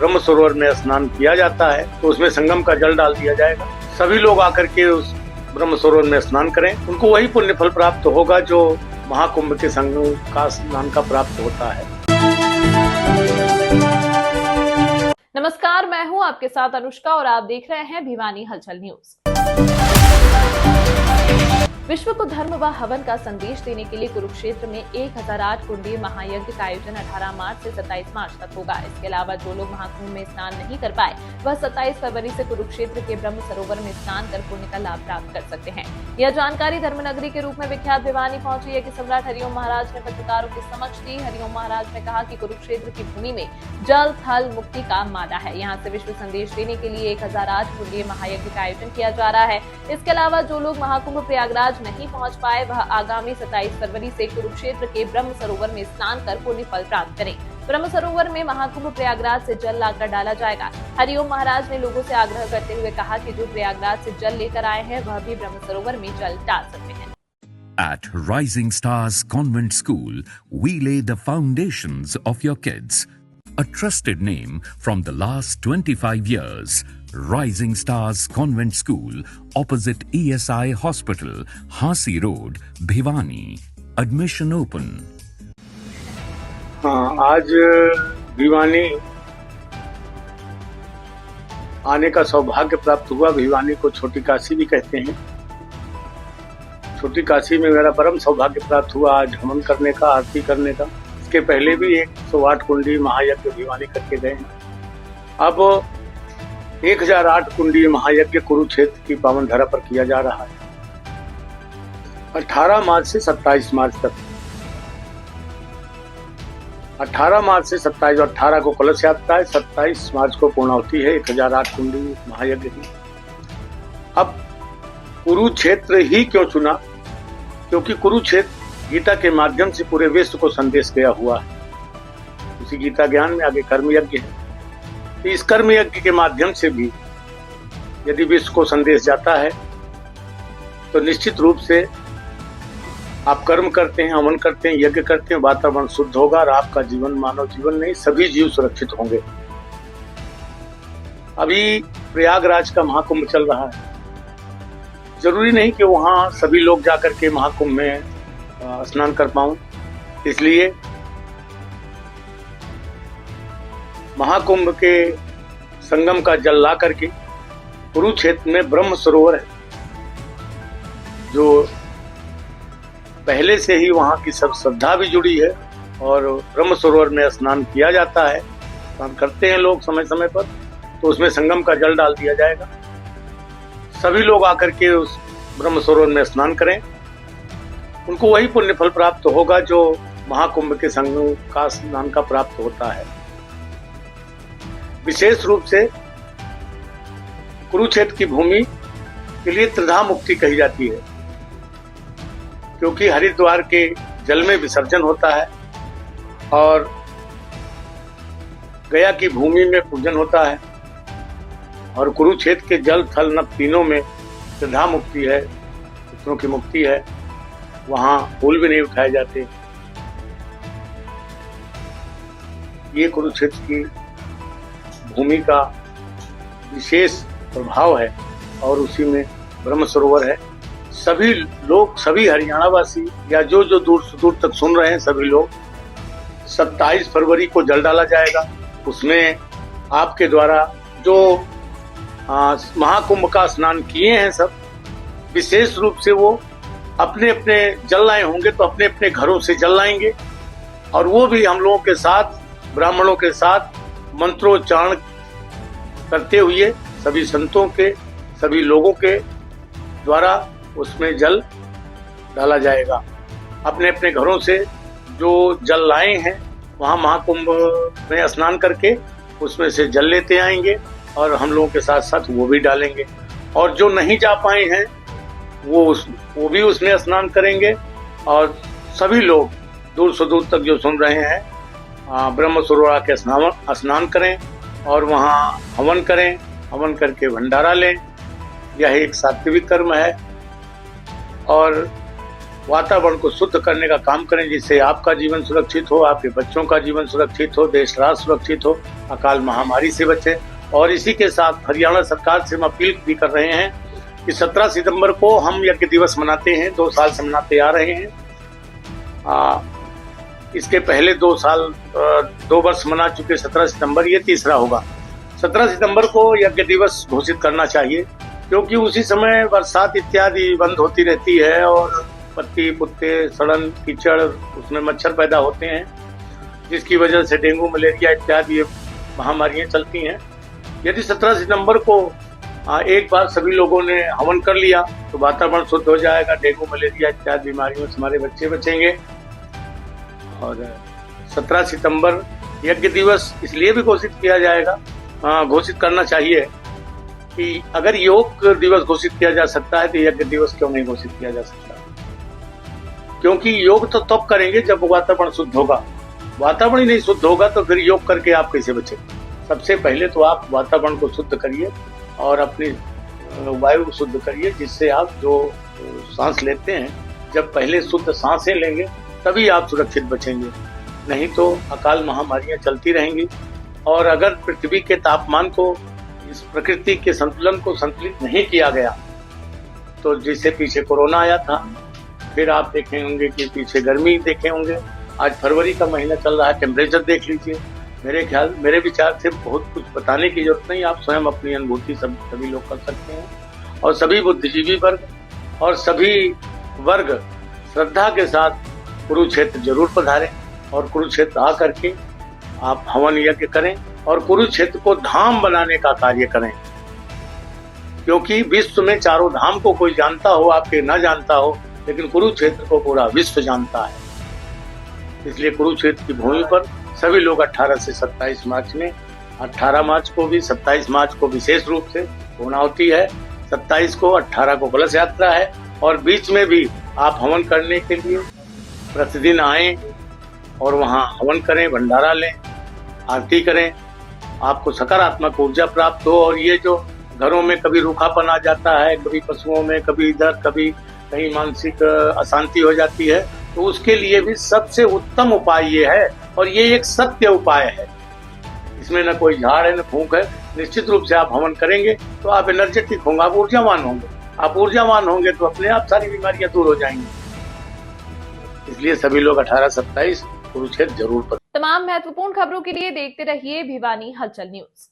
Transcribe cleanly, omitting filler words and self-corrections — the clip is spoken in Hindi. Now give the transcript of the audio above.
ब्रह्म सरोवर में स्नान किया जाता है तो उसमें संगम का जल डाल दिया जाएगा। सभी लोग आकर के उस ब्रह्म सरोवर में स्नान करें, उनको वही पुण्य फल प्राप्त होगा जो महाकुंभ के संगम का स्नान का प्राप्त होता है। नमस्कार, मैं हूं आपके साथ अनुष्का और आप देख रहे हैं भिवानी हलचल न्यूज। विश्व को धर्म व हवन का संदेश देने के लिए कुरुक्षेत्र में 1008 कुंडीय महायज्ञ का आयोजन 18 मार्च से 27 मार्च तक होगा। इसके अलावा जो लोग महाकुंभ में स्नान नहीं कर पाए वह 27 फरवरी से कुरुक्षेत्र के ब्रह्म सरोवर में स्नान कर पुण्य का लाभ प्राप्त कर सकते हैं। यह जानकारी धर्मनगरी के रूप में विख्यात भिवानी पहुंची है कि सम्राट हरिओम महाराज ने पत्रकारों के समक्ष दी। हरिओम महाराज ने कहा कि कुरुक्षेत्र की भूमि में जल थल मुक्ति का मादा है। यहाँ से विश्व संदेश देने के लिए 1008 कुंडीय महायज्ञ का आयोजन किया जा रहा है। इसके अलावा जो लोग महाकुंभ प्रयागराज नहीं पहुंच पाए वह आगामी 27 फरवरी से कुरुक्षेत्र के ब्रह्म सरोवर में स्नान कर पुण्य फल प्राप्त करें। ब्रह्म सरोवर में महाकुंभ प्रयागराज से जल लाकर डाला जाएगा। हरिओम महाराज ने लोगों से आग्रह करते हुए कहा कि जो प्रयागराज से जल लेकर आए हैं वह भी ब्रह्म सरोवर में जल डाल सकते हैं। At Rising Stars Convent School, we lay the foundations of your kids. A trusted name from the last 25 years. Rising Stars Convent School, opposite ESI Hospital, Hasi Road, Bhiwani. Admission open. हाँ, आज भिवानी आने का सौभाग्य प्राप्त हुआ। भिवानी को छोटी काशी भी कहते हैं। छोटी काशी में मेरा परम सौभाग्य प्राप्त हुआ आज हवन करने का, आरती करने का। इसके पहले भी 108 कुंडी महायज्ञ भिवानी करके गए हैं। अब 1008 कुंडी महायज्ञ कुरुक्षेत्र की पावन धरा पर किया जा रहा है 18 मार्च से 27 मार्च तक। 18 मार्च से 27, 18 को कलश यात्रा है, 27 मार्च को पूर्णाहुति है 1008 कुंडी महायज्ञ की। अब कुरुक्षेत्र ही क्यों चुना? क्योंकि कुरुक्षेत्र गीता के माध्यम से पूरे विश्व को संदेश गया हुआ है। उसी गीता ज्ञान में आगे कर्म यज्ञ है। इस कर्म यज्ञ के माध्यम से भी यदि विश्व को संदेश जाता है तो निश्चित रूप से आप कर्म करते हैं, हवन करते हैं, यज्ञ करते हैं, वातावरण शुद्ध होगा और आपका जीवन, मानव जीवन नहीं सभी जीव सुरक्षित होंगे। अभी प्रयागराज का महाकुंभ चल रहा है। जरूरी नहीं कि वहां सभी लोग जाकर के महाकुंभ में स्नान कर पाऊं, इसलिए महाकुंभ के संगम का जल ला करके कुरुक्षेत्र में ब्रह्म सरोवर है, जो पहले से ही वहां की सब श्रद्धा भी जुड़ी है और ब्रह्म सरोवर में स्नान किया जाता है। स्नान करते हैं लोग समय समय पर, तो उसमें संगम का जल डाल दिया जाएगा। सभी लोग आकर के उस ब्रह्म सरोवर में स्नान करें, उनको वही पुण्य फल प्राप्त होगा जो महाकुंभ के संगम का स्नान का प्राप्त होता है। विशेष रूप से कुरुक्षेत्र की भूमि के लिए त्रिधा मुक्ति कही जाती है, क्योंकि हरिद्वार के जल में विसर्जन होता है और गया की भूमि में पूजन होता है और कुरुक्षेत्र के जल थल नभ तीनों में त्रिधा मुक्ति है, पुत्रों की मुक्ति है। वहां फूल भी नहीं उठाए जाते। ये कुरुक्षेत्र की भूमि का विशेष प्रभाव है और उसी में ब्रह्म सरोवर है। सभी लोग, सभी हरियाणा वासी या जो जो दूर से दूर तक सुन रहे हैं, सभी लोग 27 फरवरी को जल डाला जाएगा। उसमें आपके द्वारा जो महाकुंभ का स्नान किए हैं सब, विशेष रूप से वो अपने अपने जल लाए होंगे तो अपने अपने घरों से जल लाएंगे और वो भी हम लोगों के साथ, ब्राह्मणों के साथ मंत्रोच्चारण करते हुए सभी संतों के, सभी लोगों के द्वारा उसमें जल डाला जाएगा। अपने अपने घरों से जो जल लाए हैं वहां महाकुंभ में स्नान करके उसमें से जल लेते आएंगे और हम लोगों के साथ साथ वो भी डालेंगे। और जो नहीं जा पाए हैं वो भी उसमें स्नान करेंगे। और सभी लोग दूर से दूर तक जो सुन रहे हैं ब्रह्म सरोवर के स्नान करें और वहाँ हवन करें, हवन करके भंडारा लें। यह एक सात्विक कर्म है और वातावरण को शुद्ध करने का काम करें, जिससे आपका जीवन सुरक्षित हो, आपके बच्चों का जीवन सुरक्षित हो, देश राष्ट्र सुरक्षित हो, अकाल महामारी से बचे। और इसी के साथ हरियाणा सरकार से हम अपील भी कर रहे हैं कि 17 सितंबर को हम यज्ञ दिवस मनाते हैं, 2 साल से मनाते आ रहे हैं। इसके पहले 2 वर्ष मना चुके 17 सितंबर, ये तीसरा होगा। 17 सितंबर को यज्ञ दिवस घोषित करना चाहिए, क्योंकि उसी समय बरसात इत्यादि बंद होती रहती है और पत्ती पुत्ते सड़न कीचड़ उसमें मच्छर पैदा होते हैं, जिसकी वजह से डेंगू मलेरिया इत्यादि महामारियां चलती हैं। यदि 17 सितंबर को एक बार सभी लोगों ने हवन कर लिया तो वातावरण शुद्ध हो जाएगा, डेंगू मलेरिया इत्यादि बीमारियों से हमारे बच्चे बचेंगे। और 17 सितंबर यज्ञ दिवस इसलिए भी घोषित किया जाएगा, घोषित करना चाहिए कि अगर योग दिवस घोषित किया जा सकता है तो यज्ञ दिवस क्यों नहीं घोषित किया जा सकता? क्योंकि योग तो तब करेंगे जब वातावरण शुद्ध होगा। वातावरण ही नहीं शुद्ध होगा तो फिर योग करके आप कैसे बचेंगे? सबसे पहले तो आप वातावरण को शुद्ध करिए और अपनी वायु शुद्ध करिए, जिससे आप जो सांस लेते हैं, जब पहले शुद्ध सांसें लेंगे तभी आप सुरक्षित बचेंगे। नहीं तो अकाल महामारियां चलती रहेंगी। और अगर पृथ्वी के तापमान को, इस प्रकृति के संतुलन को संतुलित नहीं किया गया तो जैसे पीछे कोरोना आया था, फिर आप देखे होंगे कि पीछे गर्मी देखे होंगे, आज फरवरी का महीना चल रहा है, टेम्परेचर देख लीजिए। मेरे विचार से बहुत कुछ बताने की जरूरत नहीं, आप स्वयं अपनी अनुभूति सभी लोग कर सकते हैं। और सभी बुद्धिजीवी वर्ग और सभी वर्ग श्रद्धा के साथ कुरुक्षेत्र जरूर पधारें और कुरुक्षेत्र आ करके आप हवन यज्ञ करें और कुरुक्षेत्र को धाम बनाने का कार्य करें। क्योंकि विश्व में चारों धाम को कोई जानता हो, आपके ना जानता हो, लेकिन कुरुक्षेत्र को पूरा विश्व जानता है। इसलिए कुरुक्षेत्र की भूमि पर सभी लोग 18 से 27 मार्च में, 18 मार्च को भी, 27 मार्च को विशेष रूप से पूर्णाहुति है, 27 को, 18 को कलश यात्रा है। और बीच में भी आप हवन करने के लिए प्रतिदिन आएं और वहाँ हवन करें, भंडारा लें, आरती करें, आपको सकारात्मक ऊर्जा प्राप्त हो। और ये जो घरों में कभी रूखापन आ जाता है, कभी पशुओं में, कभी इधर, कभी कहीं मानसिक अशांति हो जाती है, तो उसके लिए भी सबसे उत्तम उपाय ये है। और ये एक सत्य उपाय है, इसमें न कोई झाड़ है न फूंक है। निश्चित रूप से आप हवन करेंगे तो आप एनर्जेटिक होंगे, आप ऊर्जावान होंगे। आप ऊर्जावान होंगे तो अपने आप सारी बीमारियां दूर हो जाएंगी। इसलिए सभी लोग 18-27 कुरुक्षेत्र जरूर। तमाम महत्वपूर्ण खबरों के लिए देखते रहिए भिवानी हलचल न्यूज।